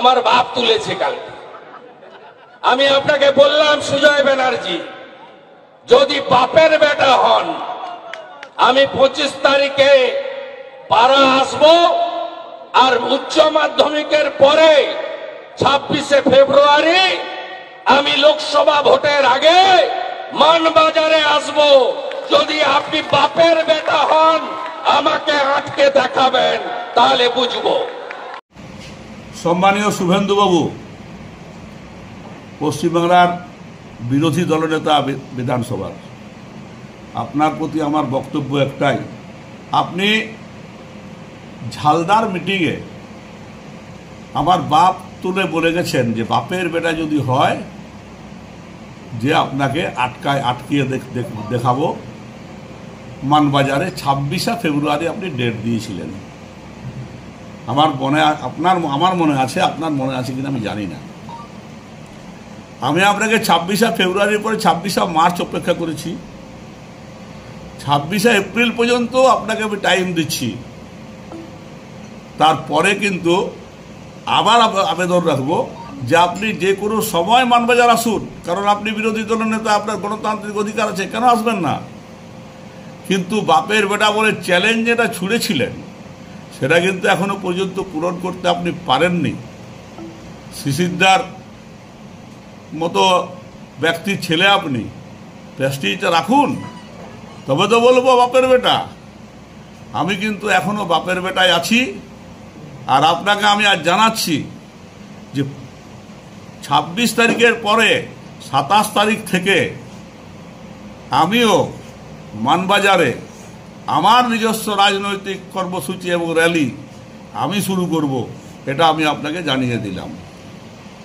আমার বাপ তুলেছে কালকে। আমি আপনাকে বললাম সুজয় ব্যানার্জি যদি বাপের বেটা হন, আমি 25 তারিখে পাড়া আসবো, আর উচ্চ মাধ্যমিকের পরে 26শে ফেব্রুয়ারি আমি লোকসভা ভোটের আগে মানবাজারে আসব। যদি আপনি বাপের বেটা হন, আমাকে আটকে দেখাবেন, তাহলে বুঝবো। সম্মানীয় শুভেন্দুবাবু, পশ্চিমবাংলার বিরোধী দলনেতা বিধানসভার, আপনার প্রতি আমার বক্তব্য একটাই, আপনি ঝালদার মিটিংয়ে আমার বাপ তুলে বলে গেছেন যে বাপের বেটা যদি হয় যে আপনাকে আটকিয়ে দেখাবো। মানবাজারে 26শে ফেব্রুয়ারি আপনি ডেট দিয়েছিলেন। আমার মনে আছে, আপনার মনে আছে কিনা আমি জানি না। আমি আপনাকে 26শে ফেব্রুয়ারির পরে 26শে মার্চ অপেক্ষা করেছি, 26শে এপ্রিল পর্যন্ত আপনাকে আমি টাইম দিচ্ছি। তারপরে কিন্তু আবার আবেদন রাখবো যে আপনি যে কোনো সময় মানবাজার আসুন, কারণ আপনি বিরোধী দলের নেতা, আপনার গণতান্ত্রিক অধিকার আছে, কেন আসবেন না? কিন্তু বাপের বেটা বলে চ্যালেঞ্জ যেটা ছুড়েছিলেন সেটা কিন্তু এখনো পর্যন্ত পূরণ করতে আপনি পারেননি। শিশিরদার মতো ব্যক্তির ছেলে আপনি, প্রেস্টিজটা রাখুন, তবে তো বলবো বাপের বেটা। আমি কিন্তু এখনো বাপের বেটায় আছি। আর আপনাকে আমি আজ জানাচ্ছি যে 26 তারিখের পরে 27 তারিখ থেকে আমিও মানবাজারে আমার নিজস্ব রাজনৈতিক কর্মসূচি এবং র্যালি আমি শুরু করব, এটা আমি আপনাকে জানিয়ে দিলাম।